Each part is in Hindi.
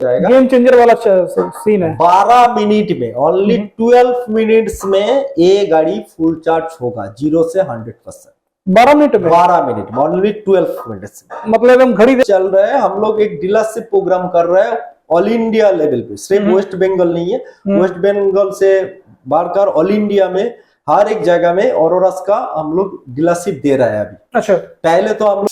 जाएगा। गेम चेंजर वाला सीन है। 12 मिनट में, ओनली 12 मिनट्स में ये गाड़ी फुल चार्ज होगा 0 से 100%। 12 मिनट में? 12 मिनट में, ओनली 12 मिनट्स में। मतलब हम घड़ी चल रहे हैं, हम लोग एक डीलरशिप प्रोग्राम कर रहे हैं ऑल इंडिया लेवल पे, सिर्फ वेस्ट बंगाल नहीं है, वेस्ट बंगाल से बढ़कर ऑल इंडिया में हर एक जगह में ऑरोरास का हम लोग डीलरशिप दे रहे हैं अभी। अच्छा, पहले तो हम लोग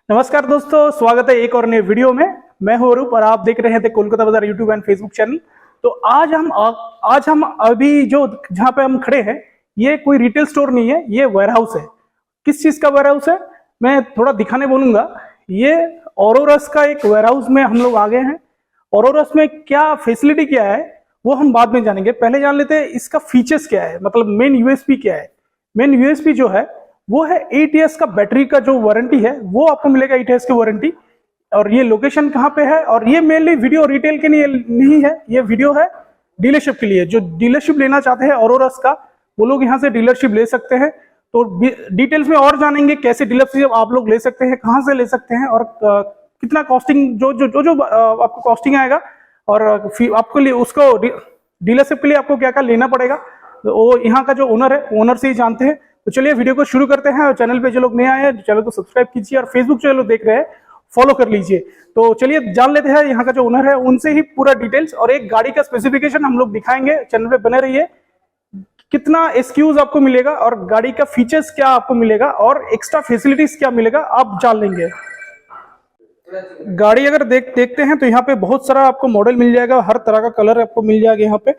नमस्कार दोस्तों, स्वागत है एक और नए वीडियो में। मैं हूं अरूप और आप देख रहे थे कोलकाता बाजार यूट्यूब एंड फेसबुक चैनल। तो आज हम अभी जो जहां पे हम खड़े हैं, ये कोई रिटेल स्टोर नहीं है, ये वेयरहाउस है। किस चीज का वेयरहाउस है मैं थोड़ा दिखाने बोलूंगा। ये ऑरोरस का एक वेयरहाउस में हम लोग आ गए हैं। ऑरोरस में क्या फैसिलिटी क्या है वो हम बाद में जानेंगे। पहले जान लेते हैं इसका फीचर्स क्या है, मतलब मेन यूएसपी क्या है। मेन यूएसपी जो है वो है 8 ईयर्स का बैटरी का जो वारंटी है वो आपको मिलेगा, 8 ईयर्स की वारंटी। और ये लोकेशन कहाँ पे है, और ये मेनली वीडियो रिटेल के लिए नहीं है, ये वीडियो है डीलरशिप के लिए। जो डीलरशिप लेना चाहते हैं ऑरोरस का, वो लोग यहाँ से डीलरशिप ले सकते हैं। तो डिटेल्स में और जानेंगे कैसे डीलरशिप आप लोग ले सकते हैं, कहाँ से ले सकते हैं, और कितना कॉस्टिंग जो आपको कॉस्टिंग आएगा, और आपको लिए उसको डीलरशिप के लिए आपको क्या क्या लेना पड़ेगा, तो वो यहाँ का जो ओनर है, ओनर से ही जानते हैं। तो चलिए वीडियो को शुरू करते हैं। और चैनल पे जो लोग नए आए हैं चैनल को सब्सक्राइब कीजिए, और फेसबुक चैनल देख रहे हैं फॉलो कर लीजिए। तो चलिए जान लेते हैं यहाँ का जो ओनर है उनसे ही पूरा डिटेल्स, और एक गाड़ी का स्पेसिफिकेशन हम लोग दिखाएंगे। चैनल पे बने रहिए। कितना एसक्यूज आपको मिलेगा और गाड़ी का फीचर्स क्या आपको मिलेगा और एक्स्ट्रा फैसिलिटीज क्या मिलेगा आप जान लेंगे। गाड़ी अगर देखते हैं तो यहाँ पे बहुत सारा आपको मॉडल मिल जाएगा, हर तरह का कलर आपको मिल जाएगा यहाँ पे।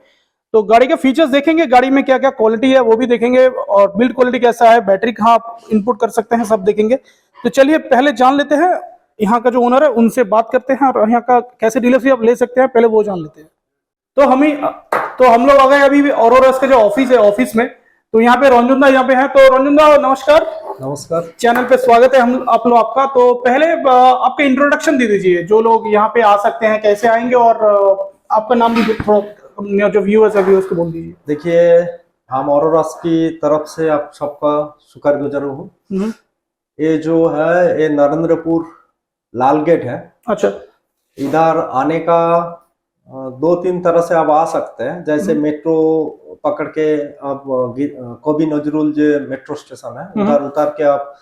तो गाड़ी के फीचर्स देखेंगे, गाड़ी में क्या क्या क्वालिटी है वो भी देखेंगे, और बिल्ड क्वालिटी कैसा है, बैटरी कहाँ आप इनपुट कर सकते हैं, सब देखेंगे। तो चलिए पहले जान लेते हैं यहाँ का जो ओनर है उनसे बात करते हैं, और यहाँ का कैसे डीलरशिप आप ले सकते हैं पहले वो जान लेते हैं। तो हम लोग आ गए अभी ऑरोरस का जो ऑफिस है, ऑफिस में। तो यहाँ पे रंजन दा यहाँ पे है। तो रंजन दा नमस्कार। नमस्कार, चैनल पे स्वागत है हम आप लोग आपका। तो पहले आपका इंट्रोडक्शन दे दीजिए, जो लोग यहाँ पे आ सकते हैं कैसे आएंगे, और आपका नाम भी थोड़ा जो व्यूअर्स है व्यूअर्स को बोल दीजिए। देखिए हम ऑरोरास की तरफ से आप सबका शुक्रगुजार हूँ। ये जो है ये नरेंद्रपुर लाल गेट है। अच्छा, इधर आने का 2-3 तरह से आप आ सकते हैं। जैसे मेट्रो पकड़ के आप कवि नजरुल जो मेट्रो स्टेशन है उधर उतर के आप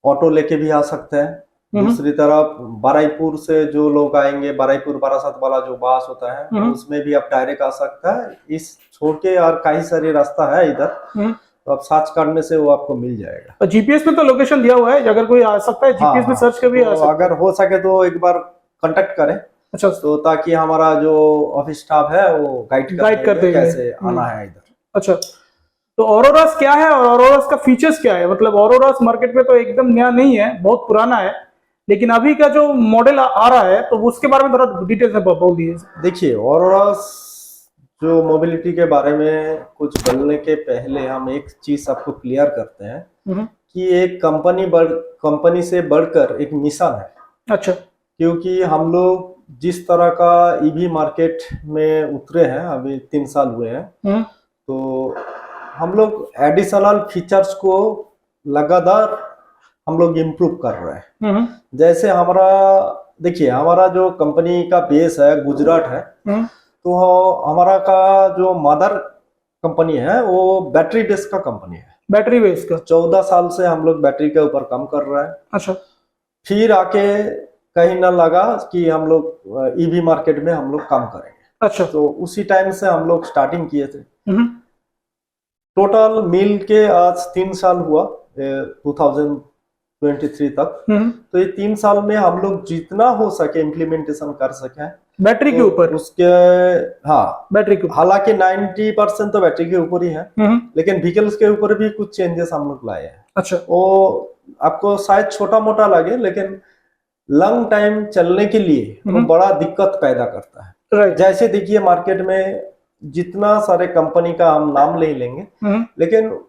ऑटो लेके भी आ सकते हैं। दूसरी तरफ बाराईपुर से जो लोग आएंगे, बाराईपुर बारासात वाला जो बस होता है उसमें भी आप डायरेक्ट आ सकता है। इस छोड़ के और कई सारे रास्ता है इधर, तो आप सर्च करने से वो आपको मिल जाएगा। और जीपीएस में तो लोकेशन दिया हुआ है, अगर कोई आ सकता है जीपीएस में सर्च कर भी आ सकता है। अगर हो सके तो एक बार कांटेक्ट करें। अच्छा, तो ताकि हमारा जो ऑफिस स्टाफ है वो गाइड करते हैं कैसे आना है इधर। अच्छा, तो ऑरोरस क्या है और ऑरोरस का फीचर्स क्या है? मतलब ऑरोरस मार्केट में तो एकदम नया नहीं है, बहुत पुराना है, लेकिन अभी का जो मॉडल आ रहा है तो उसके बारे में थोड़ा डिटेल्स में बोल दीजिए। देखिए ऑरोरस जो मोबिलिटी के बारे में कुछ बोलने के पहले हम एक चीज आपको क्लियर करते हैं कि एक कंपनी से बढ़कर एक मिशन है। अच्छा, क्योंकि हम लोग जिस तरह का ईवी मार्केट में उतरे हैं, अभी 3 साल हुए हैं, तो हम लोग एडिशनल फीचर्स को लगातार हम लोग इम्प्रूव कर रहे हैं। जैसे हमारा देखिए हमारा जो कंपनी का बेस है गुजरात है, तो हमारा का जो मदर कंपनी है वो बैटरी बेस का कंपनी है। बैटरी बेस का 14 साल से हम लोग बैटरी के ऊपर काम कर रहे हैं। अच्छा, फिर आके कहीं ना लगा कि हम लोग ईवी मार्केट में हम लोग काम करेंगे। अच्छा, तो उसी टाइम से हम लोग स्टार्टिंग किए थे। टोटल मिल के आज 3 साल हुआ 2023 तक। तो ये 3 साल में हम लोग जितना हो सके इम्प्लीमेंटेशन कर सके बैटरी के ऊपर उसके। हाँ, बैटरी के, हालांकि 90% तो बैटरी के ऊपर ही है, लेकिन व्हीकल्स के ऊपर भी कुछ चेंजेस हम लोग लाए हैं। अच्छा, वो आपको शायद छोटा मोटा लगे, लेकिन लॉन्ग टाइम चलने के लिए वो बड़ा दिक्कत पैदा करता है। जैसे देखिए मार्केट में जितना सारे कंपनी का हम नाम ले लेंगे, लेकिन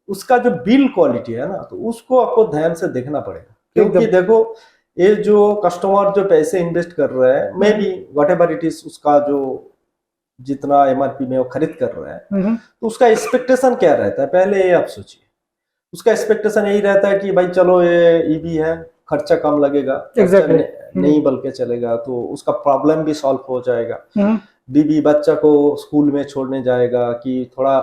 उसका जो बिल्ड क्वालिटी है ना, तो उसको आपको ध्यान से देखना पड़ेगा। क्योंकि देखो ये जो कस्टमर जो पैसे इन्वेस्ट कर रहा है, may be what ever it is, उसका जो जितना एमआरपी में वो खरीद कर रहा है, तो उसका एक्सपेक्टेशन क्या रहता है, पहले ये आप सोचिए। उसका एक्सपेक्टेशन यही रहता है कि भाई चलो ये ईवी है, खर्चा कम लगेगा, नहीं बल्कि चलेगा, तो उसका प्रॉब्लम भी सॉल्व हो जाएगा। बीबी बच्चा को स्कूल में छोड़ने जाएगा कि थोड़ा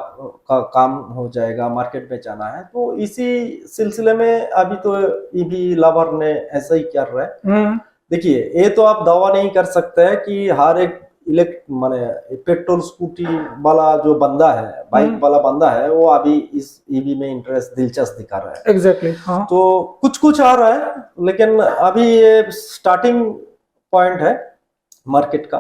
काम हो जाएगा, मार्केट में जाना है, तो इसी सिलसिले में अभी तो ईवी लवर ने ऐसा ही कर रहा है। देखिए, ये तो आप दावा नहीं कर सकते हैं कि हर एक माने पेट्रोल स्कूटी वाला जो बंदा है, बाइक वाला बंदा है, वो अभी इस ईवी में इंटरेस्ट, दिलचस्प दिखा रहा है। एग्जैक्टली हाँ। तो कुछ आ रहा है, लेकिन अभी ये स्टार्टिंग पॉइंट है मार्केट का,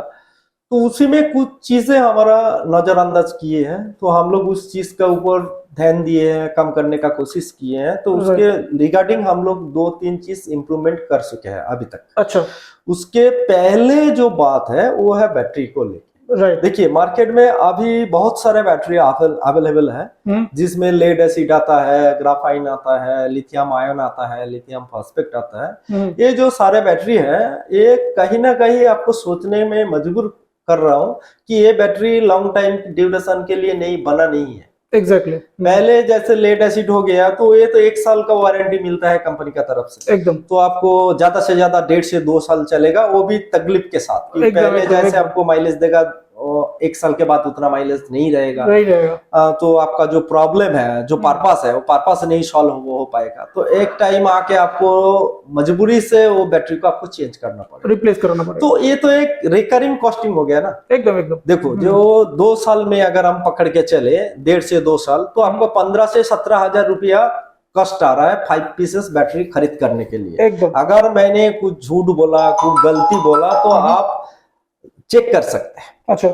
तो उसी में कुछ चीजें हमारा नजरअंदाज किए हैं, तो हम लोग उस चीज का ऊपर ध्यान दिए हैं, कम करने का कोशिश किए हैं, तो उसके रिगार्डिंग हम लोग 2-3 चीज इम्प्रूवमेंट कर चुके हैं अभी तक। अच्छा, उसके पहले जो बात है वो है बैटरी को लेकर। देखिए, मार्केट में अभी बहुत सारे बैटरी अवेलेबल है, जिसमें लेड एसिड आता है, ग्राफाइन आता है, लिथियम आयन आता है, लिथियम फॉस्फेट आता है। ये जो सारे बैटरी है, ये कहीं ना कहीं आपको सोचने में मजबूर कर रहा हूं कि ये बैटरी लॉन्ग टाइम ड्यूरेशन के लिए बना नहीं है। एग्जैक्टली पहले जैसे लेड एसिड हो गया, तो ये तो 1 साल का वारंटी मिलता है कंपनी का तरफ से, एकदम, तो आपको ज्यादा से ज्यादा 1.5 से 2 साल चलेगा, वो भी तकलीफ के साथ। पहले जैसे आपको माइलेज देगा, 1 साल के बाद उतना माइलेज नहीं रहेगा, तो आपका जो प्रॉब्लम है, जो पर्पस है, वो पर्पस नहीं सॉल्व हो पाएगा। तो एक टाइम आके आपको मजबूरी से वो बैटरी को आपको चेंज करना पड़ेगा, रिप्लेस करना पड़ेगा। तो ये तो एक रिकरिंग कॉस्टिंग हो गया ना। एकदम देखो, जो 2 साल में अगर हम पकड़ के चले, 1.5 से 2 साल, तो आपको 15 से 17 हजार रुपया कॉस्ट आ रहा है 5 पीसेस बैटरी खरीद करने के लिए। अगर मैंने कुछ झूठ बोला, कुछ गलती बोला, तो आप चेक कर सकते हैं। अच्छा,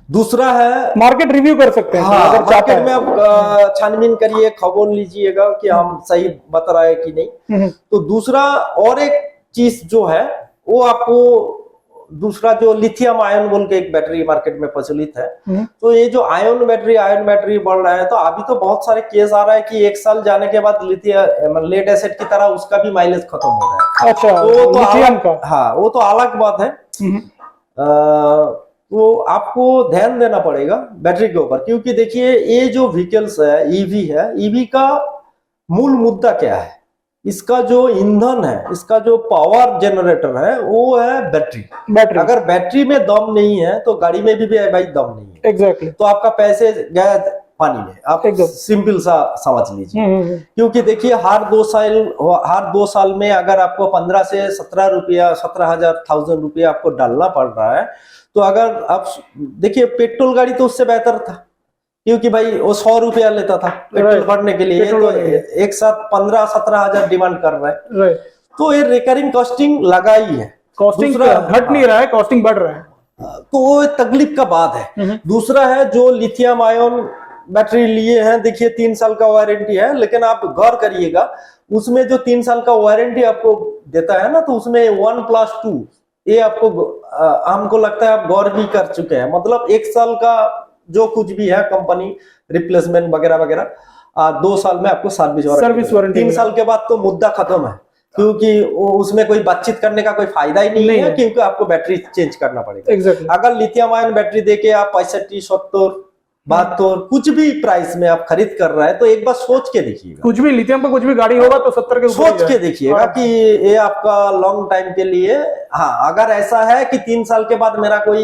दूसरा है मार्केट रिव्यू कर सकते हैं। हाँ, अगर मार्केट में आप छानबीन करिए, खबर लीजिएगा कि हम सही बता रहे हैं कि नहीं। तो दूसरा और एक चीज जो है, वो आपको दूसरा जो लिथियम आयन बोल के एक बैटरी मार्केट में प्रचलित है, तो ये जो आयन बैटरी बढ़ रहा है, तो अभी तो बहुत सारे केस आ रहा है कि 1 साल जाने के बाद लिथियम लेड एसिड की तरह उसका भी माइलेज खत्म हो रहा है। अच्छा, वो तो अलग बात है। तो आपको ध्यान देना पड़ेगा बैटरी के ऊपर, क्योंकि देखिए, ये जो व्हीकल्स है, ईवी का मूल मुद्दा क्या है? इसका जो ईंधन है, इसका जो पावर जनरेटर है, वो है बैटरी। अगर बैटरी में दम नहीं है, तो गाड़ी में भी भाई दम नहीं है। एग्जैक्टली। तो आपका पैसे गए पानी में, आप सिंपल सा समझ लीजिए। क्योंकि देखिए, हर 2 साल में अगर आपको 15 से 17,000 रुपया आपको डालना पड़ रहा है, तो अगर आप देखिए, पेट्रोल गाड़ी तो उससे बेहतर था, क्योंकि भाई वो 100 रुपया लेता था पेट्रोल भरने के लिए, तो एक साथ 15-17 हजार डिमांड कर रहा है। तो ये रिकरिंग कॉस्टिंग लगा ही है, कॉस्टिंग घट नहीं रहा है, कॉस्टिंग बढ़ रहा है, तो वो तकलीफ का बात है। दूसरा है, जो लिथियम आयन बैटरी लिए हैं, देखिए 3 साल का वारंटी है, लेकिन आप गौर करिएगा, उसमें जो 3 साल का वारंटी आपको देता है ना, तो उसमें 1+2 ये आपको हमको लगता है आप गौर भी कर चुके हैं। मतलब 1 साल का जो कुछ भी है, कंपनी रिप्लेसमेंट वगैरह वगैरह, 2 साल में आपको सर्विस वारंटी। 3 साल के बाद तो मुद्दा खत्म है, क्योंकि उसमें कोई बातचीत करने का कोई फायदा ही नहीं है, क्योंकि आपको बैटरी चेंज करना पड़ेगा। अगर लिथियम आयन बैटरी देके आप 65, 70, 72 कुछ भी प्राइस में आप खरीद कर रहा है, तो एक बार सोच के देखिएगा। कुछ भी लिथियम पर कुछ भी गाड़ी होगा तो 70 के सोच के देखिएगा कि ये आपका लॉन्ग टाइम के लिए। हाँ, अगर ऐसा है कि 3 साल के बाद मेरा कोई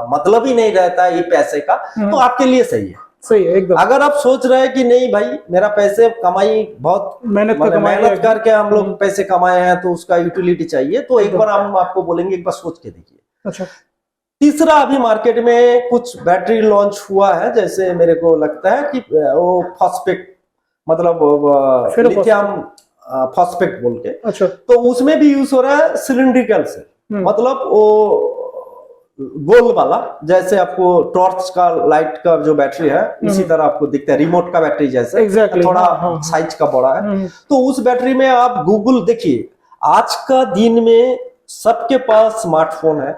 मतलब ही नहीं रहता है ये पैसे का, तो आपके लिए सही है। सही है एकदम। अगर आप सोच रहे हैं कि नहीं भाई, मेरा पैसे कमाई बहुत मेहनत करके हम लोग पैसे कमाए हैं, तो उसका यूटिलिटी चाहिए, तो एक बार हम आपको बोलेंगे, एक बार सोच के देखिए। अच्छा, तीसरा, अभी मार्केट में कुछ बैटरी लॉन्च हुआ है, जैसे मेरे को लगता है कि वो फॉस्फेट, मतलब लिथियम फॉस्फेट बोल के। अच्छा, तो उसमें भी यूज हो रहा है सिलिंड्रिकल से, मतलब वो गोल वाला, जैसे आपको टॉर्च का लाइट का जो बैटरी है, इसी तरह आपको दिखता है, रिमोट का बैटरी जैसे, थोड़ा साइज का बड़ा है। तो उस बैटरी में आप गूगल देखिए, आज का दिन में सबके पास स्मार्टफोन है,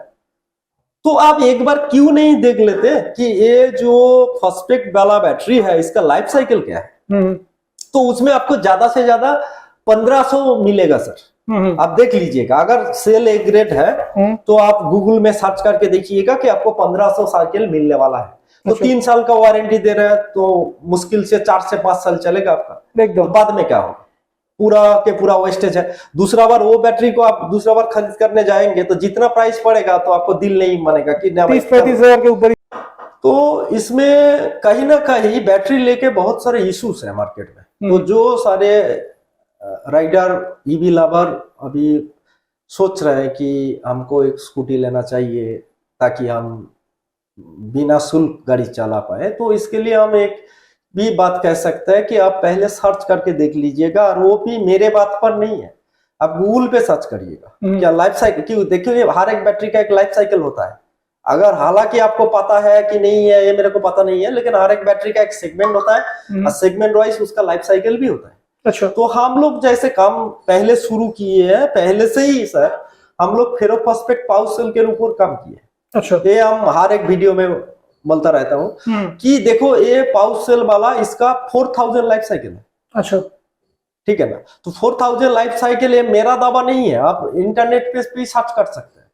तो आप एक बार क्यों नहीं देख लेते कि ये जो फॉस्फेट वाला बैटरी है, इसका लाइफ साइकिल क्या है। तो उसमें आपको ज्यादा से ज्यादा 1500 मिलेगा सर, आप देख लीजिएगा, अगर सेल ए ग्रेड है तो आप गूगल में सर्च करके देखिएगा कि आपको 1500 साइकिल मिलने वाला है। तो अच्छा। 3 साल का वारंटी दे रहे हैं, तो मुश्किल से 4 से 5 साल चलेगा आपका। एकदम। तो बाद में क्या होगा, पूरा के पूरा वेस्टेज है। दूसरा बार वो बैटरी को आप दूसरा बार खरीद करने जाएंगे तो जितना प्राइस पड़ेगा तो आपको दिल नहीं मानेगा कि 30-35 हजार के ऊपर। तो इसमें कहीं ना कहीं बैटरी लेके बहुत सारे इश्यूज है मार्केट में। तो जो सारे राइडर ईवी लवर अभी सोच रहे हैं कि हमको एक स्कूटी लेना चाहिए ताकि हम बिना शुल्क गाड़ी चला पाए, तो इसके लिए हम एक भी बात कह सकते हैं कि आप पहले सर्च करके देख लीजिएगा, और वो भी मेरे बात पर नहीं है, आप गूगल पे सर्च करिएगा क्या लाइफ साइकिल, क्यों देखिए हर एक बैटरी का एक लाइफ साइकिल होता है। अगर हालांकि आपको पता है कि नहीं है, ये मेरे को पता नहीं है, लेकिन हर एक बैटरी का एक सेगमेंट होता है और सेगमेंट वाइज उसका लाइफ साइकिल भी होता है। अच्छा। तो हम लोग जैसे काम पहले शुरू किए हैं, पहले से ही सर हम लोग फेरोफॉस्फेट पाउच सेल के ऊपर काम किए। अच्छा। ये हम हर एक वीडियो में बोलता रहता हूँ कि देखो ये पाउच सेल वाला इसका 4000 लाइफ साइकिल है। अच्छा, ठीक है ना। तो 4000 लाइफ साइकिल ये मेरा दावा नहीं है, आप इंटरनेट पे भी सर्च कर सकते हैं।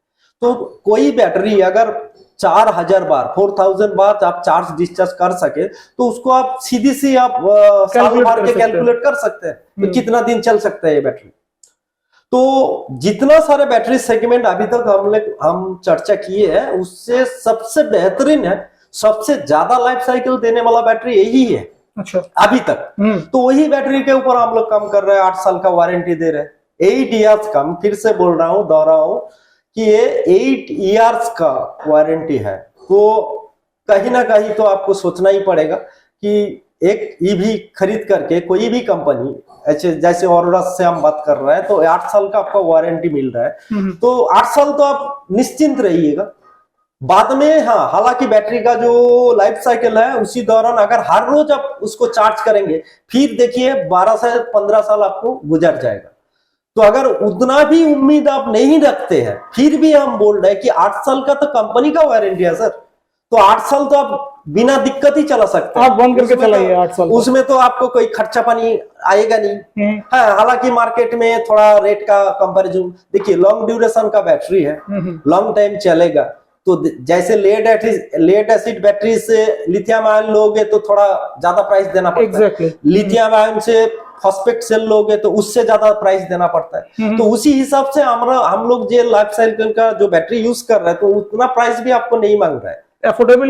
तो कोई बैटरी अगर 4000 बार 4000 बार आप चार्ज डिस्चार्ज कर सके तो उसको आप सीधी सी आप साल भर के कैलकुलेट कर सकते हैं तो कितना दिन चल सकता है ये बैटरी। तो जितना सारे बैटरी सेगमेंट अभी तक हम चर्चा किए हैं उससे सबसे बेहतरीन है, सबसे ज्यादा लाइफ साइकिल देने वाला बैटरी यही है। अच्छा, अभी तक तो वही बैटरी के ऊपर हम लोग काम कर रहे हैं, 8 साल का वारंटी दे रहे हैं। 8 इयर्स का, फिर से बोल रहा हूँ, दोहरा हूं कि ये 8 इयर्स का वारंटी है। तो कहीं ना कहीं तो आपको सोचना ही पड़ेगा कि एक ईवी खरीद करके कोई भी कंपनी ऐसे जैसे ऑरोरा से हम बात कर रहे हैं तो 8 साल का आपका वारंटी मिल रहा है। तो 8 साल तो आप निश्चिंत रहिएगा। बाद में हाँ, हालांकि बैटरी का जो लाइफ साइकिल है उसी दौरान अगर हर रोज आप उसको चार्ज करेंगे फिर देखिए 12 से 15 साल आपको गुजर जाएगा। तो अगर उतना भी उम्मीद आप नहीं रखते हैं फिर भी हम बोल रहे हैं कि 8 साल का तो कंपनी का वारंटी है सर, तो 8 साल तो आप बिना दिक्कत ही चला सकते हैं। आप बंद करके चलाइए 8 साल, उसमें तो आपको कोई खर्चा पानी आएगा नहीं। हाँ, हालांकि मार्केट में थोड़ा रेट का कंपैरिजन देखिए, लॉन्ग ड्यूरेशन का बैटरी है, लॉन्ग टाइम चलेगा। तो जैसे लेड एसिड बैटरी से लिथियम आयन लोगे तो थोड़ा ज्यादा प्राइस देना पड़ता है। लिथियम आयन से फॉस्फेट सेल लोगे तो उससे ज्यादा प्राइस देना पड़ता है। तो उसी हिसाब से हम लोग जो लाइफ साइकिल का जो बैटरी यूज कर रहे हैं तो उतना प्राइस भी आपको नहीं मांग रहा है, अफोर्डेबल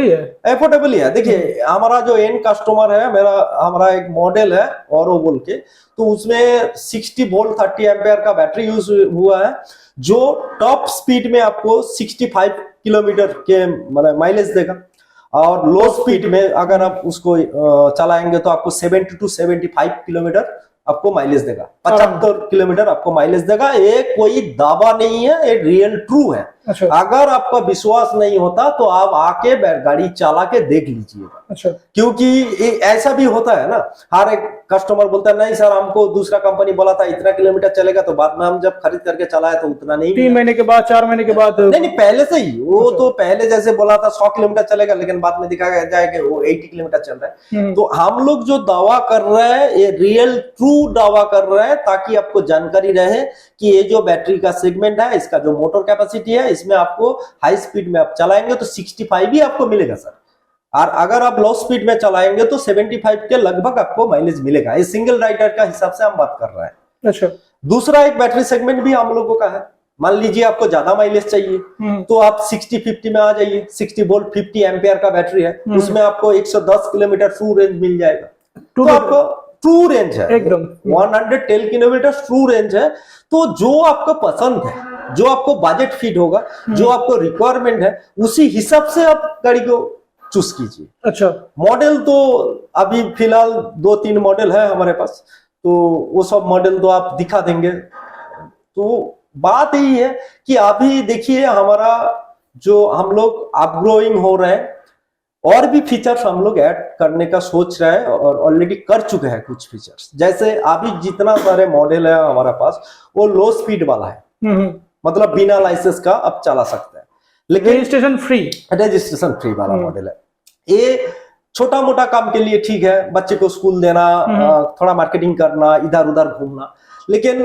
ही है। देखिए हमारा जो एंड कस्टमर है, हमारा एक मॉडल है औरो बोल के, तो उसमें 60 वोल्ट 30 एम्पेयर का बैटरी यूज हुआ है जो टॉप स्पीड में आपको 65 किलोमीटर के माइलेज देगा, और लो स्पीड में अगर आप उसको चलाएंगे तो आपको 70 to 75 किलोमीटर आपको माइलेज देगा, 75 किलोमीटर आपको माइलेज देगा। ये कोई दावा नहीं है, ये रियल ट्रू है। अच्छा। अगर आपका विश्वास नहीं होता तो आप आके गाड़ी चला के देख लीजिएगा। अच्छा। क्योंकि ऐसा भी होता है ना, हर एक कस्टमर बोलता है नहीं सर हमको दूसरा कंपनी बोला था इतना किलोमीटर चलेगा, तो बाद में हम जब खरीद करके चलाए तो उतना नहीं, 3 महीने के बाद 4 महीने के बाद नहीं पहले से ही वो। अच्छा। तो पहले जैसे बोला था 100 किलोमीटर चलेगा, लेकिन बाद में दिखाया जाएगा वो 80 किलोमीटर चल रहा है। तो हम लोग जो दावा कर रहे हैं ये रियल ट्रू दावा कर रहे हैं ताकि आपको जानकारी रहे कि ये जो बैटरी का सेगमेंट है, इसका जो मोटर कैपेसिटी है, इसमें आपको हाई स्पीड में आप चलाएंगे तो 65 ही आपको मिलेगा सर, और अगर आप लो स्पीड में चलाएंगे तो 75 के लगभग आपको माइलेज मिलेगा। ये सिंगल राइडर का हिसाब से हम बात कर रहे हैं। अच्छा। दूसरा एक बैटरी सेगमेंट भी हम लोगों का है, मान लीजिए आपको ज्यादा माइलेज चाहिए तो आप 60-50 में आ जाइए। 60 वोल्ट 50 एम्पियर का बैटरी है, उसमें आपको 110 किलोमीटर ट्रू रेंज मिल जाएगा। तो आपको ट्रू रेंज है एकदम 110 किलोमीटर ट्रू रेंज है। तो जो आपको पसंद है, जो आपको बजट फिट होगा, जो आपको रिक्वायरमेंट है, उसी हिसाब से आप गाड़ी को चूज कीजिए। अच्छा। मॉडल तो अभी फिलहाल 2-3 मॉडल है हमारे पास, तो वो सब मॉडल तो आप दिखा देंगे। तो बात यही है कि अभी देखिए हमारा जो हम लोग अपग्रोइंग हो रहे हैं, और भी फीचर्स हम लोग ऐड करने का सोच रहे हैं और ऑलरेडी कर चुके हैं कुछ फीचर्स। जैसे अभी जितना सारे मॉडल है हमारा पास वो लो स्पीड वाला है, मतलब बिना लाइसेंस का आप चला सकते हैं, लेकिन रजिस्ट्रेशन फ्री वाला मॉडल है। ये छोटा मोटा काम के लिए ठीक है, बच्चे को स्कूल देना, थोड़ा मार्केटिंग करना, इधर उधर घूमना। लेकिन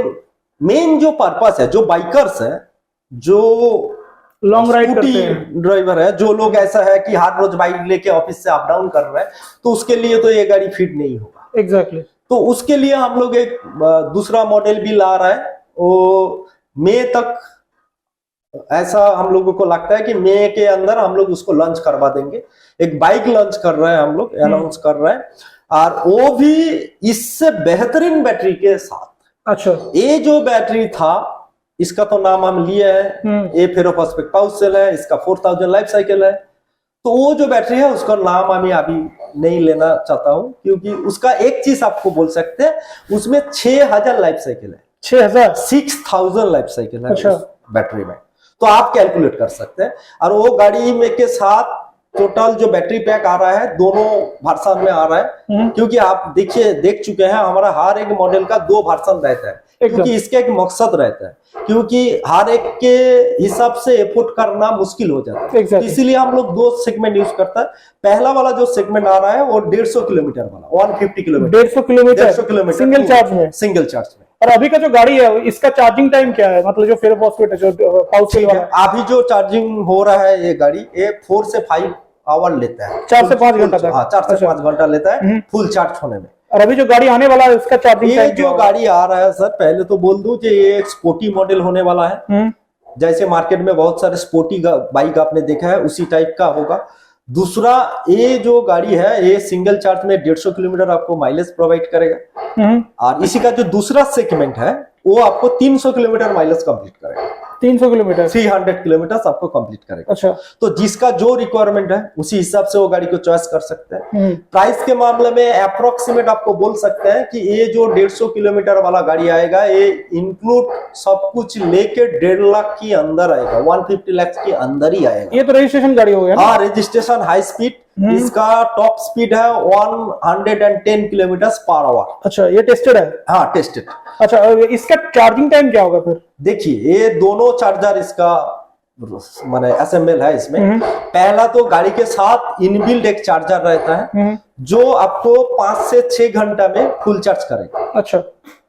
मेन जो पर्पस है, जो बाइकर्स है, जो लॉन्ग राइड करते हैं, ड्राइवर है, जो लोग ऐसा है कि हर रोज बाइक लेके ऑफिस से अप डाउन कर रहे हैं, तो उसके लिए तो ये गाड़ी फिट नहीं होगा। एग्जैक्टली। तो उसके लिए हम लोग एक दूसरा मॉडल भी ला रहा है। वो मई तक, ऐसा हम लोगों को लगता है कि मई के अंदर हम लोग उसको लॉन्च करवा देंगे। एक बाइक लॉन्च कर रहे हैं हम लोग, अनाउंस कर रहे हैं, और वो भी इससे बेहतरीन बैटरी के साथ। अच्छा। ये जो बैटरी था, इसका तो नाम हम लिए हैं, ये फेरोफॉस्फेट पाउच सेल है, इसका 4000 लाइफ साइकिल है। तो वो जो बैटरी है उसका नाम मैं अभी नहीं लेना चाहता हूं, क्योंकि उसका एक चीज आपको बोल सकते हैं, उसमें 6000 लाइफ साइकिल है। 6000 लाइफ साइकिल है। अच्छा। बैटरी में तो आप कैलकुलेट कर सकते हैं। और वो गाड़ी में के साथ टोटल जो बैटरी पैक आ रहा है, दोनों वर्जन में आ रहा है, क्योंकि आप देखिए, देख चुके हैं हमारा हर एक मॉडल का 2 वर्जन रहता है, क्योंकि इसका एक मकसद रहता है, क्योंकि हर एक के हिसाब से एफोर्ड करना मुश्किल हो जाता है। exactly. इसीलिए हम लोग 2 सेगमेंट यूज करता है। पहला वाला जो सेगमेंट आ रहा है वो 150 किलोमीटर वाला, 150 किलोमीटर, 150 किलोमीटर सिंगल चार्ज में। सिंगल चार्ज में। और अभी का जो गाड़ी है इसका चार्जिंग टाइम क्या है, मतलब जो फेरोफॉस्फेट है, जो पाउच सेल वाला, अभी जो चार्जिंग हो रहा है ये गाड़ी, ये 4 से 5 आवर लेता है, 4 से 5 घंटा तक। हाँ, 4 से 5 घंटा लेता है फुल चार्ज होने में। और अभी जो गाड़ी आने वाला है उसका चार्जिंग ये टाइम, जो गाड़ी आ रहा है सर, पहले तो बोल दूं कि ये एक स्पोर्टी मॉडल होने वाला है। जैसे मार्केट में बहुत सारे स्पोर्टी बाइक आपने देखा है, उसी टाइप का होगा। दूसरा, ये जो गाड़ी है ये सिंगल चार्ज में 150 किलोमीटर आपको माइलेज प्रोवाइड करेगा। और इसी का जो दूसरा सेगमेंट है वो आपको 300 किलोमीटर माइलेज कंप्लीट करेगा। 300 किलोमीटर, 300 किलोमीटर आपको कंप्लीट करेगा। अच्छा। तो जिसका जो रिक्वायरमेंट है उसी हिसाब से वो गाड़ी को चॉइस कर सकते हैं। प्राइस के मामले में अप्रोक्सीमेट आपको बोल सकते हैं कि ये जो 150 किलोमीटर वाला गाड़ी आएगा, ये इंक्लूड सब कुछ लेके 1.5 लाख के अंदर आएगा, 150 लाख के अंदर ही आएगा। ये तो रजिस्ट्रेशन गाड़ी हो गया। हाँ, रजिस्ट्रेशन हाई स्पीड, इसका टॉप स्पीड है 110 किलोमीटर पर आवर। अच्छा, ये टेस्टेड है? हाँ, टेस्टेड। अच्छा, इसका चार्जिंग टाइम क्या होगा फिर? देखिए, ये दोनों चार्जर इसका माने असेंबल है इसमें। पहला तो गाड़ी के साथ इनबिल्ट एक चार्जर रहता है, जो आपको 5 से 6 घंटा में फुल चार्ज करेगा। अच्छा।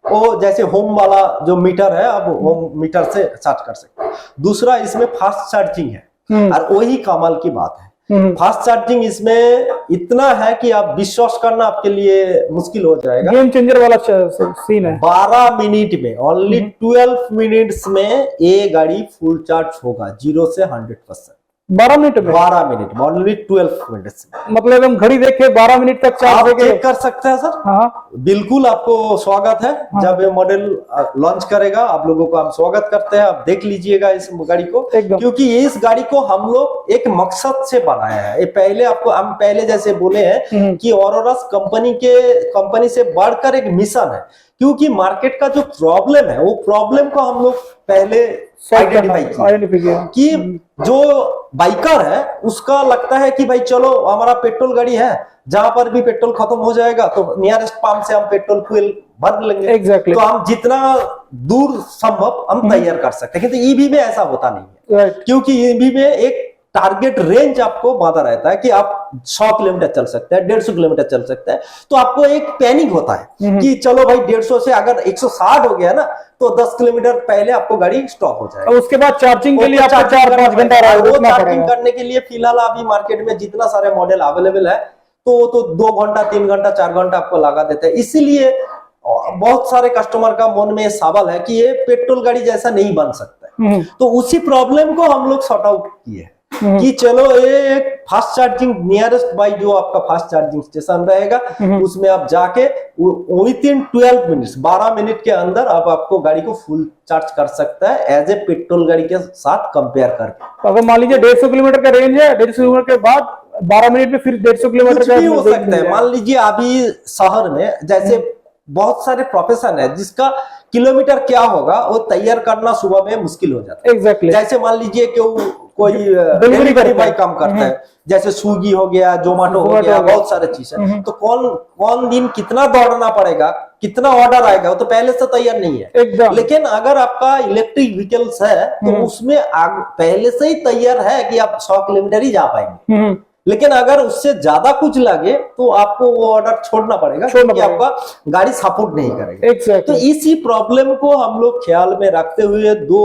वो जैसे होम वाला जो मीटर है, अब होम मीटर से चार्ज कर सकते हैं। दूसरा, इसमें फास्ट चार्जिंग है, और वही कमाल की बात है। फास्ट चार्जिंग इसमें इतना है कि आप विश्वास करना आपके लिए मुश्किल हो जाएगा। गेम चेंजर वाला सीन है। 12 मिनट में, ओनली 12 मिनट्स में ये गाड़ी फुल चार्ज होगा, 0 से 100%। 12 मिनट में? 12 मिनट में, ओनली 12 मिनट्स में। मतलब हम घड़ी देख के 12 मिनट तक चार्ज चेक कर सकते हैं सर। हाँ, बिल्कुल आपको स्वागत है। हाँ। जब ये मॉडल लॉन्च करेगा, आप लोगों को हम स्वागत करते हैं। आप देख लीजिएगा इस गाड़ी को, क्योंकि इस गाड़ी को हम लोग एक मकसद से बनाया है। ये पहले आपको हम पहले जैसे बोले हैं कि ऑरोरास कंपनी से बढ़कर एक मिशन है, क्योंकि मार्केट का जो प्रॉब्लम है, वो प्रॉब्लम को हम लोग पहले आइडेंटिफाई किया कि जो बाइकर है उसका लगता है कि भाई चलो हमारा पेट्रोल गाड़ी है, जहां पर भी पेट्रोल खत्म हो जाएगा तो नियरेस्ट पंप से हम पेट्रोल फ्यूल भर लेंगे। Exactly. तो हम जितना दूर संभव हम तैयार कर सकते हैं, किंतु ईवी में ऐसा होता नहीं है। क्योंकि ईवी में एक टारगेट रेंज आपको बांधा रहता है कि आप 100 किलोमीटर चल सकते हैं, 150 किलोमीटर चल सकते हैं। तो आपको एक पैनिक होता है कि चलो भाई 150 से अगर 160 हो गया ना, तो 10 किलोमीटर पहले आपको गाड़ी स्टॉप हो जाएगी। उसके बाद चार्जिंग के लिए आपको 4-5 घंटा चार्जिंग करने के लिए फिलहाल अभी मार्केट में जितना सारे मॉडल अवेलेबल है, तो 2 घंटा, 3 घंटा, 4 घंटा आपको लगा देते हैं। इसीलिए बहुत सारे कस्टमर का मन में सवाल है कि ये पेट्रोल गाड़ी जैसा नहीं बन सकता है। तो उसी प्रॉब्लम को हम लोग सॉर्ट आउट किए कि चलो ये एक फास्ट चार्जिंग, नियरेस्ट बाई जो आपका फास्ट चार्जिंग स्टेशन रहेगा, उसमें आप जाके विदिन 12 मिनट्स, 12 मिनट के अंदर आप आपको गाड़ी को फुल चार्ज कर सकता है, एज ए पेट्रोल गाड़ी के साथ कंपेयर करके। अगर मान लीजिए 150 किलोमीटर का रेंज है, 150 किलोमीटर के बाद 12 मिनट में फिर 150 किलोमीटर का हो सकता है। मान लीजिए अभी शहर में जैसे बहुत सारे प्रोफेशन है जिसका किलोमीटर क्या होगा वो तैयार करना सुबह में मुश्किल हो जाता है। Exactly. जैसे मान लीजिए कोई डिलीवरी बॉय काम करता है, जैसे स्विगी हो गया, जोमेटो हो गया, बहुत सारे चीज है। तो कौन दिन कितना दौड़ना पड़ेगा, कितना ऑर्डर आएगा, वो तो पहले से तैयार नहीं है। लेकिन अगर आपका इलेक्ट्रिक व्हीकल्स है तो उसमें पहले से ही तैयार है कि आप 100 किलोमीटर ही जा पाएंगे। लेकिन अगर उससे ज्यादा कुछ लगे तो आपको वो ऑर्डर छोड़ना पड़ेगा क्योंकि आपका गाड़ी सपोर्ट नहीं करेगा। Exactly. तो इसी प्रॉब्लम को हम लोग ख्याल में रखते हुए 2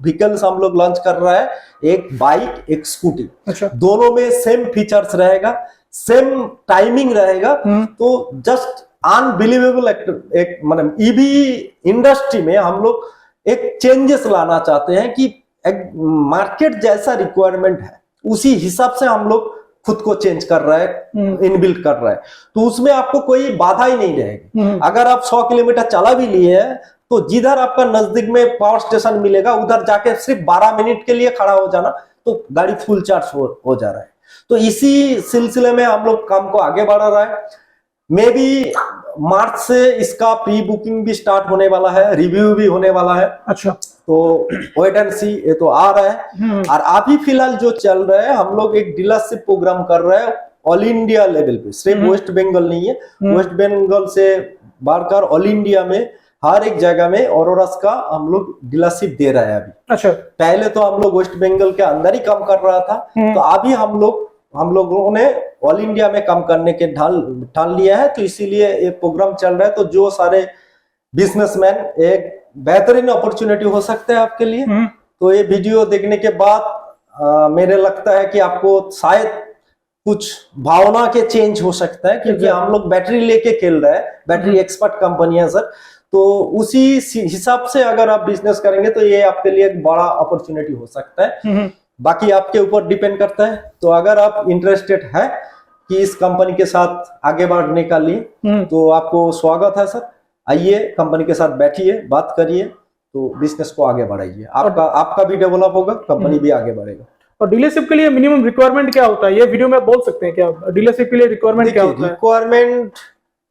व्हीकल्स हम लोग लॉन्च कर रहा है, एक बाइक एक स्कूटी। अच्छा। दोनों में सेम फीचर्स रहेगा, सेम टाइमिंग रहेगा। तो जस्ट अनबिलीवेबल एक मतलब ईवी इंडस्ट्री में हम लोग एक चेंजेस लाना चाहते हैं कि एक मार्केट जैसा रिक्वायरमेंट है उसी हिसाब से हम लोग खुद को चेंज कर रहा है, इनबिल्ट कर रहा है। तो उसमें आपको कोई बाधा ही नहीं रहेगी। अगर आप 100 किलोमीटर चला भी लिए हैं तो जिधर आपका नजदीक में पावर स्टेशन मिलेगा उधर जाके सिर्फ 12 मिनट के लिए खड़ा हो जाना तो गाड़ी फुल चार्ज हो जा रहा है। तो इसी सिलसिले में हम लोग काम को आगे बढ़ा रहा है। मे बी मार्च से इसका प्री बुकिंग भी स्टार्ट होने वाला है, रिव्यू भी होने वाला है। अच्छा। तो वेट एंड सी, ये तो आ रहा है। और अभी फिलहाल जो चल रहा है हम लोग एक डीलरशिप प्रोग्राम कर रहे हैं ऑल इंडिया लेवल पे, सिर्फ वेस्ट बंगाल नहीं है, वेस्ट बंगाल से बढ़कर ऑल इंडिया में हर एक जगह में ऑरोरास का हम लोग डीलरशिप दे रहे हैं अभी। अच्छा। पहले तो हम लोग वेस्ट बंगाल के अंदर ही काम कर रहा था, तो अभी हम लोगों ने ऑल इंडिया में काम करने के ठान लिया है। तो इसीलिए ये प्रोग्राम चल रहा है। तो जो सारे बिजनेसमैन, एक बेहतरीन अपॉर्चुनिटी हो सकता है आपके लिए। तो ये वीडियो देखने के बाद मेरे लगता है कि आपको शायद कुछ भावना के चेंज हो सकता है, क्योंकि हम लोग बैटरी लेके खेल रहे हैं, बैटरी एक्सपर्ट कंपनी है सर। तो उसी हिसाब से अगर आप बिजनेस करेंगे तो ये आपके लिए एक बड़ा अपॉर्चुनिटी हो सकता है। बाकी आपके ऊपर डिपेंड करता है। तो अगर आप इंटरेस्टेड है कि इस कंपनी के साथ आगे बढ़ने का लिए तो आपको स्वागत है सर। आइए, कंपनी के साथ बैठिए, बात करिए, तो बिजनेस को आगे बढ़ाइए। आपका भी डेवलप होगा, कंपनी भी आगे बढ़ेगा। और डीलरशिप के लिए मिनिमम रिक्वायरमेंट क्या होता है, ये वीडियो में बोल सकते हैं क्या? डीलरशिप के लिए रिक्वायरमेंट क्या होता है? Requirement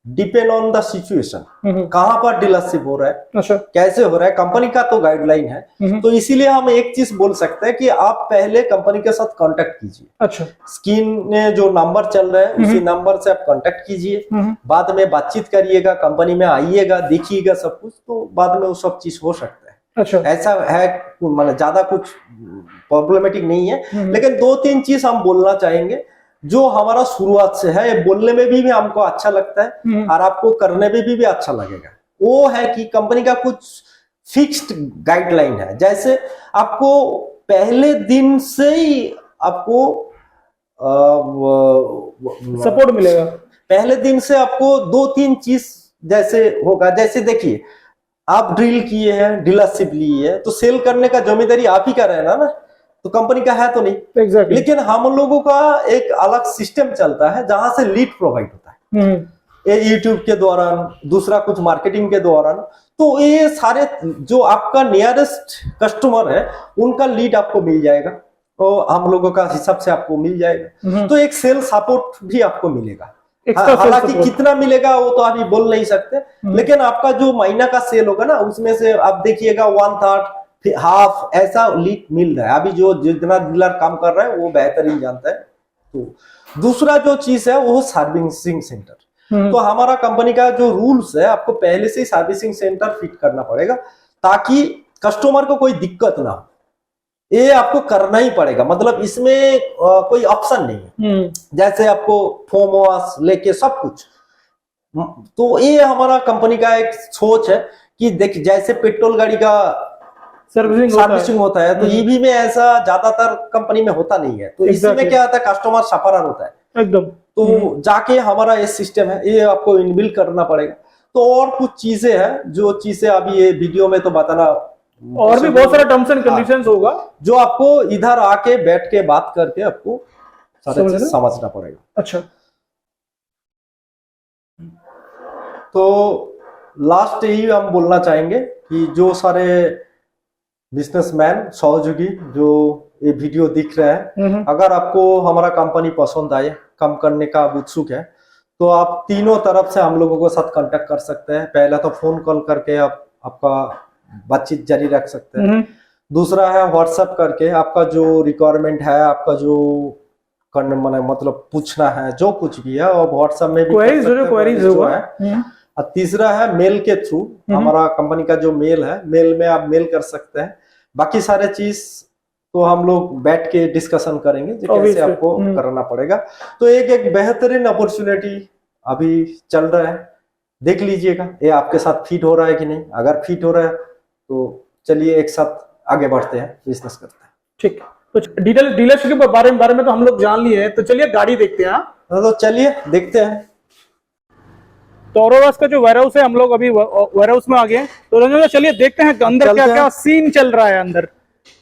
depend on the situation, कहां पर डीलरशिप हो रहा है, अच्छा, कैसे हो रहा है, कंपनी का तो गाइडलाइन है। तो इसीलिए हम एक चीज बोल सकते हैं कि आप पहले कंपनी के साथ कांटेक्ट कीजिए। अच्छा। स्क्रीन में जो नंबर चल रहा है उसी नंबर से आप कांटेक्ट कीजिए, बाद में बातचीत करिएगा, कंपनी में आइएगा, देखिएगा सब कुछ, तो बाद में वो सब चीज हो सकता है। अच्छा। ऐसा है, मतलब ज्यादा कुछ प्रॉब्लमेटिक नहीं है। लेकिन 2-3 चीज हम बोलना चाहेंगे जो हमारा शुरुआत से है, बोलने में भी हमको अच्छा लगता है और आपको करने में भी अच्छा लगेगा। वो है कि कंपनी का कुछ फिक्स्ड गाइडलाइन है। जैसे आपको पहले दिन से ही आपको सपोर्ट मिलेगा। पहले दिन से आपको 2-3 चीज जैसे होगा। जैसे देखिए, आप ड्रिल किए हैं, डीलरशिप ली है, तो सेल करने का जिम्मेदारी आप ही का रहना ना, तो कंपनी का है तो नहीं। Exactly. लेकिन हम लोगों का एक अलग सिस्टम चलता है जहां से लीड प्रोवाइड होता है, ये यूट्यूब के दौरान, दूसरा कुछ मार्केटिंग के दौरान। तो ये सारे जो आपका नियरेस्ट कस्टमर है उनका लीड आपको मिल जाएगा, और हम लोगों का हिसाब से आपको मिल जाएगा। तो एक सेल सपोर्ट भी आपको मिलेगा। हालांकि कितना मिलेगा वो तो अभी बोल नहीं सकते, लेकिन आपका जो महीना का सेल होगा ना, उसमें से आप देखिएगा 1/3 हाफ ऐसा लीड मिल रहा है। अभी जो जितना डीलर काम कर रहा है वो बेहतरीन जानता है। तो दूसरा जो चीज है वो सर्विसिंग सेंटर। तो हमारा कंपनी का जो रूल्स है, आपको पहले से ही सर्विसिंग सेंटर फिट करना पड़ेगा ताकि कस्टमर को कोई दिक्कत ना हो। ये आपको करना ही पड़ेगा, मतलब इसमें कोई ऑप्शन नहीं है। जैसे आपको फोम वॉश लेके सब कुछ। तो ये हमारा कंपनी का एक सोच है कि देख, जैसे पेट्रोल गाड़ी का सर्विसिंग होता है, तो ईवी में ऐसा ज्यादातर कंपनी में होता नहीं है। तो इसमें क्या होता है, कस्टमर सफरर होता है एकदम। तो जाके हमारा ये सिस्टम है, ये आपको इनबिल्ट करना पड़ेगा। तो और कुछ चीजें हैं जो चीजें अभी ये वीडियो में तो बताना, और भी बहुत सारा टर्म्स एंड कंडीशंस होगा जो आपको इधर आके बैठ के बात करके आपको सारे चीज समझना पड़ेगा। अच्छा। तो लास्ट यही हम बोलना चाहेंगे कि जो सारे बिजनेसमैन, सहयोगी जो ये वीडियो दिख रहे हैं, अगर आपको हमारा कंपनी पसंद आए, काम करने का उत्सुक है, तो आप तीनों तरफ से हम लोगों के साथ कांटेक्ट कर सकते हैं। पहला तो फोन कॉल करके आपका बातचीत जारी रख सकते हैं। दूसरा है व्हाट्सएप करके आपका जो रिक्वायरमेंट है, आपका जो मतलब पूछना है, जो कुछ भी है, और व्हाट्सएप में भी क्वेरीज है। और तीसरा है मेल के थ्रू, हमारा कंपनी का जो मेल है, मेल में आप मेल कर सकते हैं। बाकी सारे चीज तो हम लोग बैठ के डिस्कशन करेंगे कि कैसे Obviously. आपको करना पड़ेगा। तो एक बेहतरीन अपॉर्चुनिटी अभी चल रहा है, देख लीजिएगा ये आपके साथ फिट हो रहा है कि नहीं। अगर फिट हो रहा है तो चलिए एक साथ आगे बढ़ते हैं, बिजनेस करते हैं। ठीक, तो डीलरशिप के बारे में तो हम लोग जान लिए हैं, तो चलिए गाड़ी देखते हैं। तो चलिए देखते हैं। तो ऑरोरास का जो वेयरहाउस है, हम लोग अभी वेयरहाउस में आ गए हैं। तो रंजन भाई चलिए देखते हैं अंदर क्या क्या सीन चल रहा है अंदर।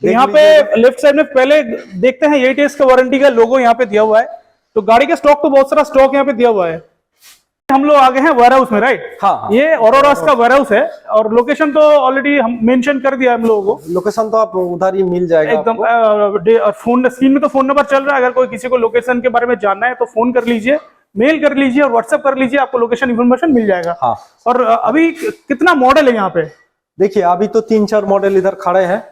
तो यहाँ पे लेफ्ट साइड में पहले देखते हैं 8 इयर्स का वारंटी का लोगो यहाँ पे दिया हुआ है। तो गाड़ी का स्टॉक तो बहुत सारा स्टॉक यहाँ पे दिया हुआ है। हम लोग आगे हैं वेयरहाउस में, राइट? हाँ। ये ऑरोरास का वेयरहाउस है और लोकेशन तो ऑलरेडी हम मेंशन कर दिया हम लोगों को। लोकेशन तो आप उधर ही मिल जाएगा एकदम। फोन स्क्रीन में तो फोन नंबर चल रहा है, अगर कोई किसी को लोकेशन के बारे में जानना है तो फोन कर लीजिए, मेल कर लीजिए और व्हाट्सएप कर लीजिए, आपको लोकेशन इन्फॉर्मेशन मिल जाएगा। हाँ। और अभी कितना मॉडल है यहाँ पे? देखिए अभी तो 3-4 मॉडल इधर खड़े हैं,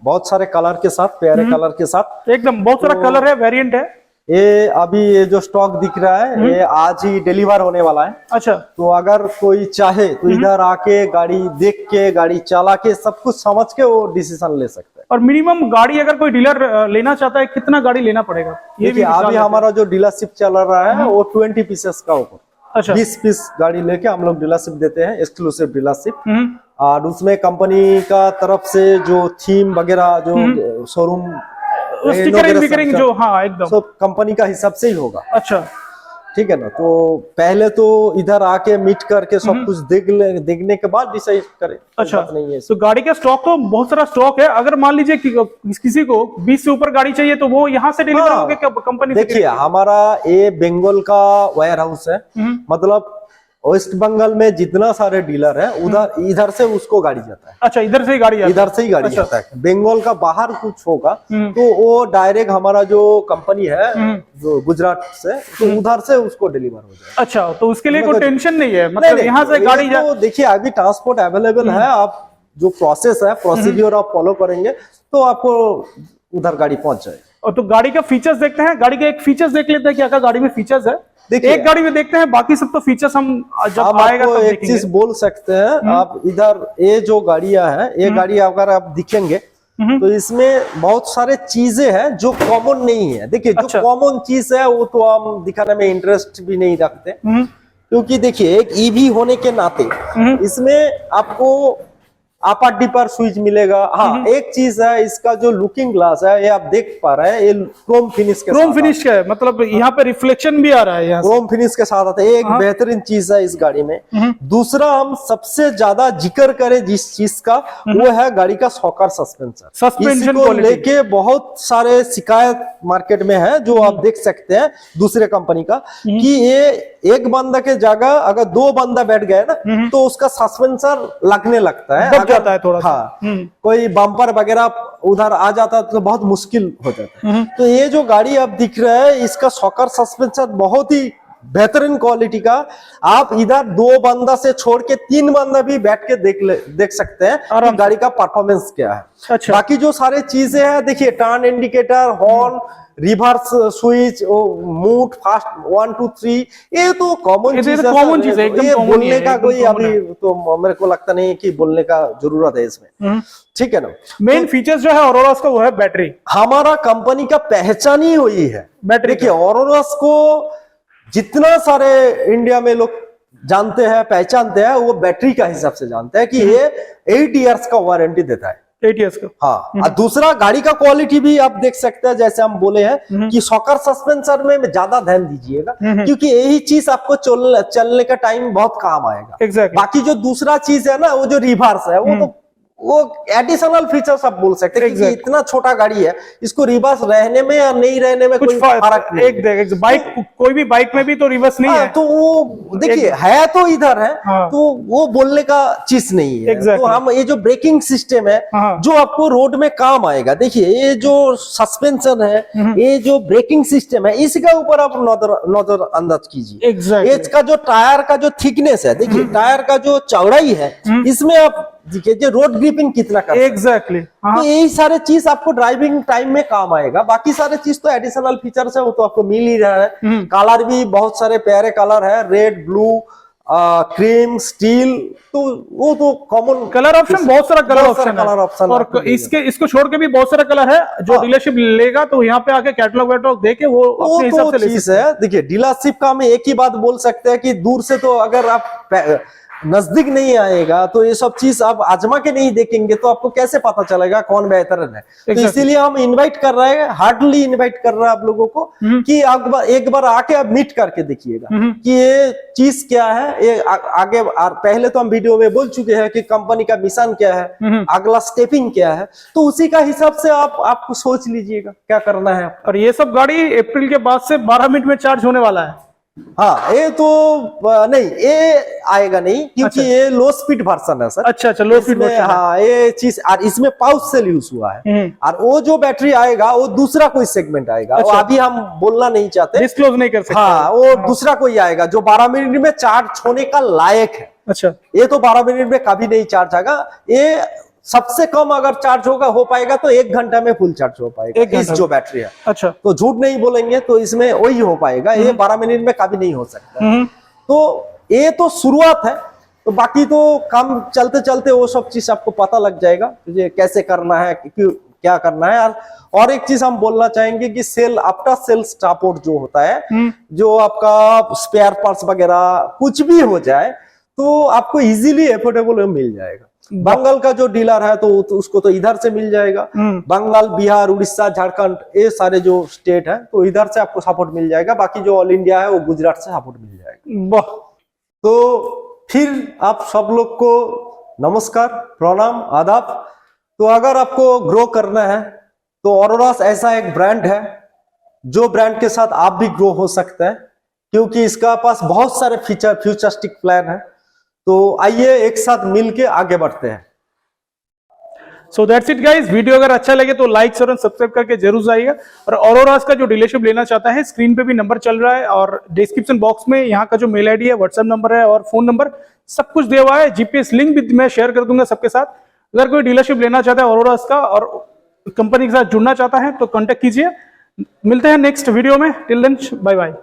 बहुत सारे कलर के साथ, प्यारे कलर के साथ, एकदम बहुत सारा कलर है, वेरिएंट है। ये अभी ये जो स्टॉक दिख रहा है ये आज ही डिलीवर होने वाला है। अच्छा। तो अगर कोई चाहे तो इधर आके गाड़ी देख के, गाड़ी चला के, सब कुछ समझ के वो डिसीजन ले सकता है। और मिनिमम गाड़ी अगर कोई डीलर लेना चाहता है, कितना गाड़ी लेना पड़ेगा? ये भी अभी हमारा जो डीलरशिप चल रहा है वो 20 पीसेस का ऊपर। अच्छा। 20 पीस गाड़ी लेके हम लोग डीलरशिप देते हैं, एक्सक्लूसिव डीलरशिप। और उसमें कंपनी का तरफ से जो थीम वगैरह, जो शोरूम स्टिकरिंग जो, हाँ एकदम सब कंपनी का हिसाब से ही होगा। अच्छा, ठीक है ना। तो पहले तो इधर आके मीट करके सब कुछ देखने के बाद डिसाइड करें। अच्छा नहीं है। तो गाड़ी का स्टॉक तो बहुत सारा स्टॉक है। अगर मान लीजिए कि किसी को 20 से ऊपर गाड़ी चाहिए तो वो यहाँ से डिलीवर होगे क्या कंपनी? देखिए हमारा ये बंगाल का वेयर हाउस है, मतलब वेस्ट बंगाल में जितना सारे डीलर है उधर इधर से उसको गाड़ी जाता है। अच्छा, इधर से ही गाड़ी इधर से ही गाड़ी जाता है। बंगाल का बाहर कुछ होगा तो वो डायरेक्ट हमारा जो कंपनी है जो गुजरात से, तो उधर से उसको डिलीवर हो जाए। अच्छा, तो उसके लिए कोई टेंशन नहीं है, मतलब यहाँ से गाड़ी तो देखिए अभी ट्रांसपोर्ट अवेलेबल है। आप जो प्रोसेस है, प्रोसीड्योर आप फॉलो करेंगे तो आपको उधर गाड़ी पहुंच जाए। और तो गाड़ी का फीचर्स देखते हैं, गाड़ी के एक फीचर्स देख लेते हैं क्या क्या गाड़ी में फीचर्स है। देखिए एक गाड़ी में देखते हैं, बाकी सब तो फीचर्स हम जब आएगा तब एक चीज बोल सकते हैं। आप इधर ये जो गाड़ियां हैं, ये गाड़ी अगर आप दिखेंगे तो इसमें बहुत सारे चीजें हैं जो कॉमन नहीं है। देखिए जो कॉमन चीज है वो तो हम दिखाने में इंटरेस्ट भी नहीं रखते, क्योंकि देखिए एक ईवी होने के नाते इसमें आपको अपर डिपर स्विच मिलेगा। हाँ, एक चीज है, इसका जो लुकिंग ग्लास है ये आप देख पा रहे हैं, ये क्रोम फिनिश के क्रोम फिनिश का है, मतलब यहाँ पे रिफ्लेक्शन भी आ रहा है, यहाँ क्रोम फिनिश के साथ आता है। एक बेहतरीन चीज है इस गाड़ी में। दूसरा हम सबसे ज्यादा जिक्र करें जिस चीज का, वो है गाड़ी का शॉकर सस्पेंशन को लेके बहुत सारे शिकायत मार्केट में है, जो आप देख सकते हैं दूसरे कंपनी का, कि ये एक बंदा के जगह अगर 2 बंदा बैठ गए ना तो उसका सस्पेंसर लगने लगता है, दब जाता है थोड़ा सा। हाँ, कोई बम्पर वगैरह उधर आ जाता है तो बहुत मुश्किल हो जाता है। तो ये जो गाड़ी अब दिख रहा है, इसका शॉकर सस्पेंसर बहुत ही बेहतरीन क्वालिटी का। आप इधर 2 बंदा से छोड़ के 3 बंदा भी बैठ के देख सकते हैं कि गाड़ी का परफॉर्मेंस क्या है। अच्छा। बाकी जो सारे चीजें हैं, देखिए turn indicator, horn, reverse switch, mood fast 1 2 3, ये तो कॉमन चीज है। कॉमन चीज है, एकदम कॉमन। बोलने का कोई अभी तो मेरे को लगता नहीं है कि बोलने का जरूरत है इसमें। ठीक है ना। मेन फीचर्स जो है ऑरोरास का वो है बैटरी। हमारा कंपनी का पहचान ही हुई है बैटरी। देखिए ऑरोरास को जितना सारे इंडिया में लोग जानते हैं, पहचानते हैं, वो बैटरी का हिसाब से जानते हैं कि ये 8 इयर्स का वारंटी देता है। 8 इयर्स का। हाँ। और दूसरा गाड़ी का क्वालिटी भी आप देख सकते हैं, जैसे हम बोले हैं कि शॉकर सस्पेंसर में ज्यादा ध्यान दीजिएगा, क्योंकि यही चीज आपको चलने का टाइम बहुत काम आएगा। Exactly. बाकी जो दूसरा चीज है ना, वो जो रिवर्स है, वो एडिशनल फीचर्स आप बोल सकते हैं। Exactly. इतना छोटा गाड़ी है, इसको रिवर्स रहने में या नहीं रहने में कोई फर्क नहीं। एक बाइक, कोई भी बाइक में भी तो रिवर्स नहीं है। तो वो देखिए है तो इधर है। तो वो बोलने का चीज नहीं है। तो हम ये जो ब्रेकिंग सिस्टम है जो आपको रोड में काम आएगा, देखिए ये जो सस्पेंशन है, ये जो ब्रेकिंग सिस्टम है, इसके ऊपर आप नजर अंदाज कीजिए। इसका जो टायर का जो थिकनेस है, देखिए टायर का जो चौड़ाई है, इसमें आप देखिए जो रोड ग्रिपिंग कितना कर एग्जैक्टली। तो यही सारे चीज आपको ड्राइविंग टाइम में काम आएगा। बाकी सारे चीज तो एडिशनल फीचर्स है, वो तो आपको मिल ही रहा है। कलर भी बहुत सारे प्यारे कलर है, रेड, ब्लू, क्रीम, स्टील, तो वो तो कॉमन कलर ऑप्शन, बहुत सारा कलर ऑप्शन कलर ऑप्शन है, और इसको छोड़ के भी बहुत सारा कलर है। जो डीलरशिप लेगा तो यहाँ पे आके कैटलॉग वैटलॉग देके वो अपने हिसाब से ले चीज है। देखिए, डीलरशिप का हम एक ही बात बोल सकते हैं कि दूर से तो अगर आप नजदीक नहीं आएगा तो ये सब चीज आप आजमा के नहीं देखेंगे तो आपको कैसे पता चलेगा कौन बेहतर है। तो इसीलिए हम इन्वाइट कर रहे हैं, हार्डली इन्वाइट कर रहे हैं आप लोगों को कि एक बार आके आप मीट करके देखिएगा कि ये चीज क्या है। ये आगे पहले तो हम वीडियो में बोल चुके हैं कि कंपनी का मिशन क्या है, अगला स्टेपिंग क्या है, तो उसी का हिसाब से आपको सोच लीजिएगा क्या करना है। और ये सब गाड़ी अप्रैल के बाद से 12 मिनट में चार्ज होने वाला है। हाँ, ये तो नहीं, ये आएगा नहीं क्योंकि ये लो स्पीड वर्जन है सर। अच्छा, लो स्पीड वर्जन। हाँ, ये चीज, और इसमें पाउच सेल यूज हुआ है, और वो जो बैटरी आएगा वो दूसरा कोई सेगमेंट आएगा। वो अभी हम बोलना नहीं चाहते, डिस्क्लोज नहीं कर सकते। हाँ, वो दूसरा कोई आएगा जो 12 मिनट में चार्ज होने का लायक है। अच्छा, ये तो 12 मिनट में कभी नहीं चार्ज आएगा। ये सबसे कम अगर चार्ज हो पाएगा तो 1 घंटा में फुल चार्ज हो पाएगा इस जो बैटरी है। अच्छा, तो झूठ नहीं बोलेंगे, तो इसमें वही हो पाएगा। ये 12 मिनट में कभी नहीं हो सकता। तो ये तो शुरुआत है, तो बाकी तो काम चलते चलते वो सब चीज आपको पता लग जाएगा ये कैसे करना है, क्या करना है। और एक चीज हम बोलना चाहेंगे कि सेल आफ्टर सेल सपोर्ट जो होता है, जो आपका स्पेयर पार्ट्स वगैरह कुछ भी हो जाए तो आपको इजीली एफोर्डेबल मिल जाएगा। बंगाल का जो डीलर है तो उसको तो इधर से मिल जाएगा। बंगाल, बिहार, उड़ीसा, झारखंड, ये सारे जो स्टेट है तो इधर से आपको सपोर्ट मिल जाएगा। बाकी जो ऑल इंडिया है वो गुजरात से सपोर्ट मिल जाएगा। तो फिर आप सब लोग को नमस्कार, प्रणाम, आदाब। तो अगर आपको ग्रो करना है तो ऑरोरास ऐसा एक ब्रांड है जो ब्रांड के साथ आप भी ग्रो हो सकते हैं, क्योंकि इसका पास बहुत सारे फ्यूचरिस्टिक प्लान है। तो आइए एक साथ मिलके आगे बढ़ते हैं। So that's it guys. Video अगर अच्छा लगे तो लाइक शेयर और सब्सक्राइब करके जरूर जाइएगा। और ऑरोरास का जो डीलरशिप लेना चाहता है, स्क्रीन पे भी नंबर चल रहा है और डिस्क्रिप्शन बॉक्स में यहाँ का जो मेल आईडी है, व्हाट्सएप नंबर है और फोन नंबर सब कुछ दिया हुआ है। जीपीएस लिंक भी मैं शेयर कर दूंगा सबके साथ। अगर कोई डीलरशिप लेना चाहता है ऑरोरास का और कंपनी के साथ जुड़ना चाहता है तो कॉन्टेक्ट कीजिए। मिलते हैं नेक्स्ट वीडियो में। Till then bye bye.